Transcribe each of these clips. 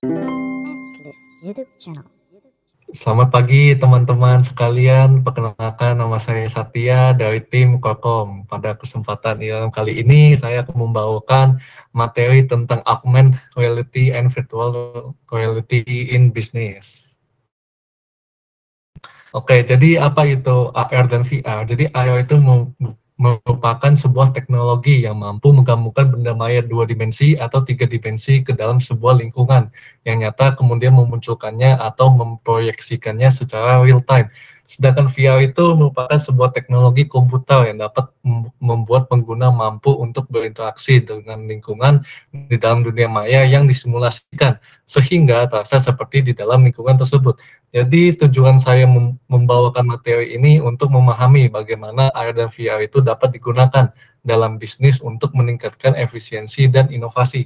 Nestlist YouTube channel. Selamat pagi teman-teman sekalian, perkenalkan nama saya Satya dari tim Kokom. Pada kesempatan yang kali ini saya akan membawakan materi tentang augmented reality and virtual reality in business. Oke, jadi apa itu AR dan VR? Jadi AR itu merupakan sebuah teknologi yang mampu menggabungkan benda maya dua dimensi atau tiga dimensi ke dalam sebuah lingkungan yang nyata, kemudian memunculkannya atau memproyeksikannya secara real time. Sedangkan VR itu merupakan sebuah teknologi komputer yang dapat membuat pengguna mampu untuk berinteraksi dengan lingkungan di dalam dunia maya yang disimulasikan, sehingga terasa seperti di dalam lingkungan tersebut. Jadi tujuan saya membawakan materi ini untuk memahami bagaimana AR dan VR itu dapat digunakan dalam bisnis untuk meningkatkan efisiensi dan inovasi.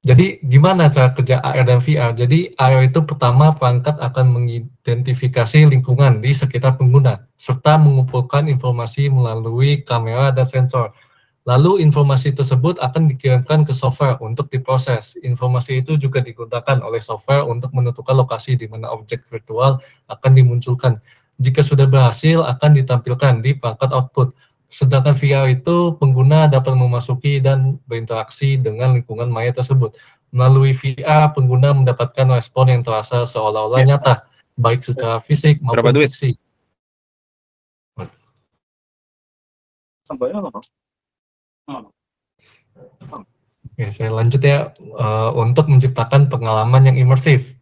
Jadi gimana cara kerja AR dan VR? Jadi AR itu pertama perangkat akan mengidentifikasi lingkungan di sekitar pengguna, serta mengumpulkan informasi melalui kamera dan sensor. Lalu informasi tersebut akan dikirimkan ke software untuk diproses. Informasi itu juga digunakan oleh software untuk menentukan lokasi di mana objek virtual akan dimunculkan. Jika sudah berhasil, akan ditampilkan di perangkat output. Sedangkan VR itu pengguna dapat memasuki dan berinteraksi dengan lingkungan maya tersebut. Melalui VR, pengguna mendapatkan respon yang terasa seolah-olah nyata, baik secara fisik Berapa maupun duit? fiksi. Oke, saya lanjut ya, untuk menciptakan pengalaman yang imersif.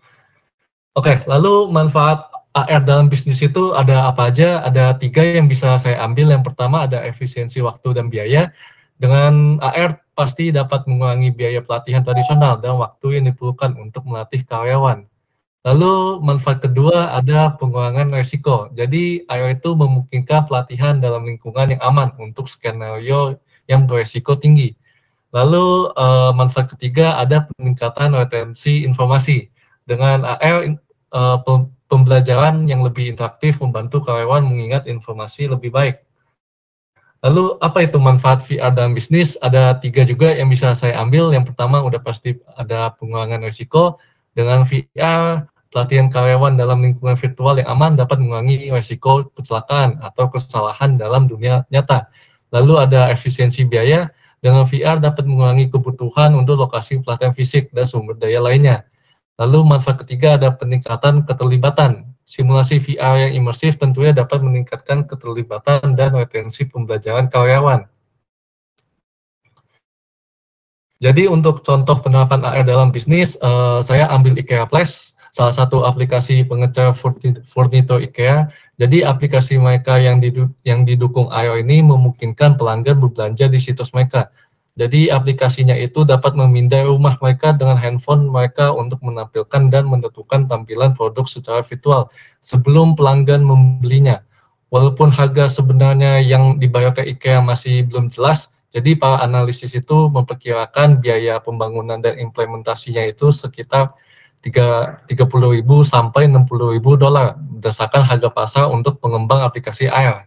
Oke, lalu manfaat AR dalam bisnis itu ada apa aja? Ada 3 yang bisa saya ambil. Yang pertama ada efisiensi waktu dan biaya. Dengan AR pasti dapat mengurangi biaya pelatihan tradisional dan waktu yang diperlukan untuk melatih karyawan. Lalu manfaat kedua ada pengurangan resiko. Jadi AR itu memungkinkan pelatihan dalam lingkungan yang aman untuk skenario yang beresiko tinggi. Lalu manfaat ketiga ada peningkatan retensi informasi. Dengan AR, pembelajaran yang lebih interaktif membantu karyawan mengingat informasi lebih baik. Lalu apa itu manfaat VR dalam bisnis? Ada 3 juga yang bisa saya ambil. Yang pertama udah pasti ada pengurangan risiko. Dengan VR, pelatihan karyawan dalam lingkungan virtual yang aman dapat mengurangi risiko kecelakaan atau kesalahan dalam dunia nyata. Lalu ada efisiensi biaya. Dengan VR dapat mengurangi kebutuhan untuk lokasi pelatihan fisik dan sumber daya lainnya. Lalu manfaat ketiga ada peningkatan keterlibatan. Simulasi VR yang imersif tentunya dapat meningkatkan keterlibatan dan retensi pembelajaran karyawan. Jadi untuk contoh penerapan AR dalam bisnis, saya ambil IKEA Place, salah satu aplikasi pengecer furnitur IKEA. Jadi aplikasi mereka yang didukung AR ini memungkinkan pelanggan berbelanja di situs mereka. Jadi aplikasinya itu dapat memindai rumah mereka dengan handphone mereka untuk menampilkan dan menentukan tampilan produk secara virtual sebelum pelanggan membelinya. Walaupun harga sebenarnya yang dibayar ke IKEA masih belum jelas, jadi para analisis itu memperkirakan biaya pembangunan dan implementasinya itu sekitar 30.000 sampai 60.000 dolar berdasarkan harga pasar untuk pengembang aplikasi AR.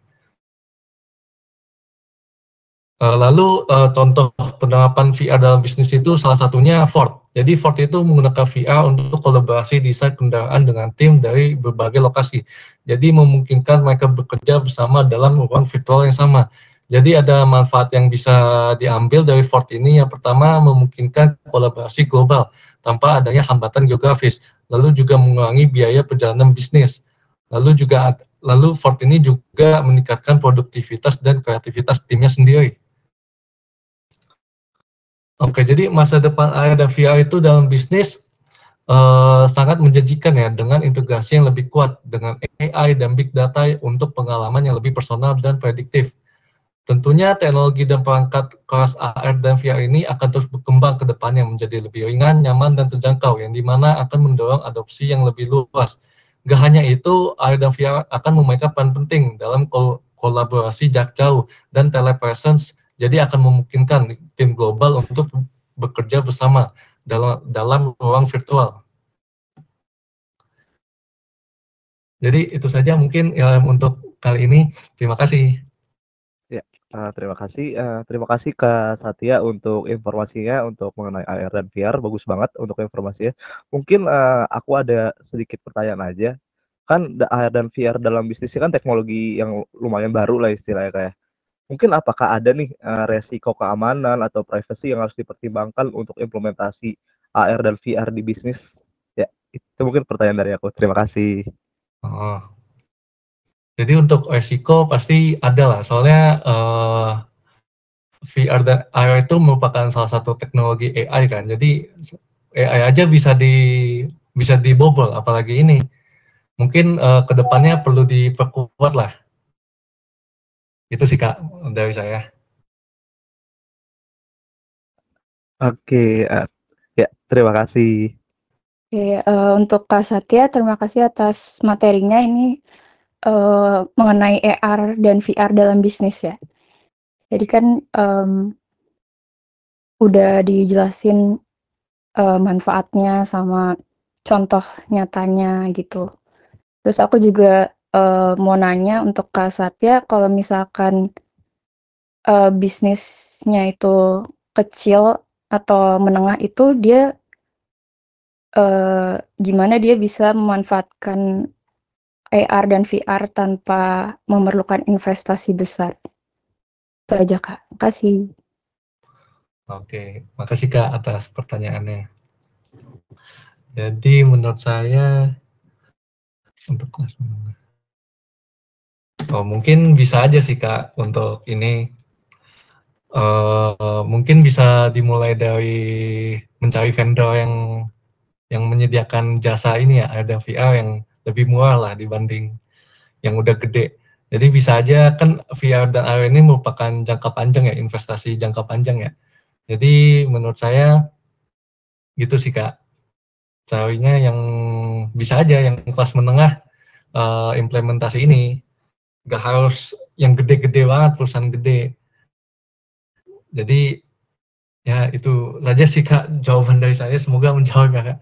Lalu contoh penerapan VR dalam bisnis itu salah satunya Ford. Jadi Ford itu menggunakan VR untuk kolaborasi desain kendaraan dengan tim dari berbagai lokasi. Jadi memungkinkan mereka bekerja bersama dalam ruang virtual yang sama. Jadi ada manfaat yang bisa diambil dari Ford ini. Yang pertama memungkinkan kolaborasi global tanpa adanya hambatan geografis. Lalu juga mengurangi biaya perjalanan bisnis. Lalu Ford ini juga meningkatkan produktivitas dan kreativitas timnya sendiri. Oke, jadi masa depan AR dan VR itu dalam bisnis sangat menjanjikan ya, dengan integrasi yang lebih kuat dengan AI dan big data untuk pengalaman yang lebih personal dan prediktif. Tentunya teknologi dan perangkat kelas AR dan VR ini akan terus berkembang ke depannya menjadi lebih ringan, nyaman, dan terjangkau, yang dimana akan mendorong adopsi yang lebih luas. Gak hanya itu, AR dan VR akan memainkan peran penting dalam kolaborasi jarak jauh dan telepresence, jadi akan memungkinkan tim global untuk bekerja bersama dalam ruang virtual. Jadi itu saja mungkin untuk kali ini. Terima kasih. Ya, Terima kasih Kak Satya untuk informasinya untuk mengenai AR dan VR, bagus banget untuk informasinya. Mungkin aku ada sedikit pertanyaan aja. Kan AR dan VR dalam bisnisnya kan teknologi yang lumayan baru lah istilahnya kayak. Mungkin apakah ada nih resiko keamanan atau privacy yang harus dipertimbangkan untuk implementasi AR dan VR di bisnis? Ya, itu mungkin pertanyaan dari aku. Terima kasih. Oh, jadi untuk resiko pasti ada lah, soalnya VR dan AR itu merupakan salah satu teknologi AI kan. Jadi AI aja bisa dibobol, apalagi ini. Mungkin kedepannya perlu diperkuat lah. Itu sih Kak dari saya. Oke, ya terima kasih. Oke, untuk Kak Satya, terima kasih atas materinya ini mengenai AR dan VR dalam bisnis ya. Jadi kan udah dijelasin manfaatnya sama contoh nyatanya gitu. Terus aku juga mau nanya untuk Kak Satya, kalau misalkan bisnisnya itu kecil atau menengah itu dia gimana dia bisa memanfaatkan AR dan VR tanpa memerlukan investasi besar? Itu aja Kak, makasih. Oke, makasih Kak atas pertanyaannya. Jadi menurut saya untuk kelas menengah, mungkin bisa aja sih Kak untuk ini. Mungkin bisa dimulai dari mencari vendor yang menyediakan jasa ini ya, ada VR yang lebih murah lah dibanding yang udah gede. Jadi bisa aja kan VR dan AR ini merupakan jangka panjang ya, investasi jangka panjang ya. Jadi menurut saya gitu sih Kak, carinya yang bisa aja yang kelas menengah implementasi ini. Gak harus yang gede-gede banget, perusahaan gede. Jadi ya itu saja sih Kak jawaban dari saya, semoga menjawab ya Kak.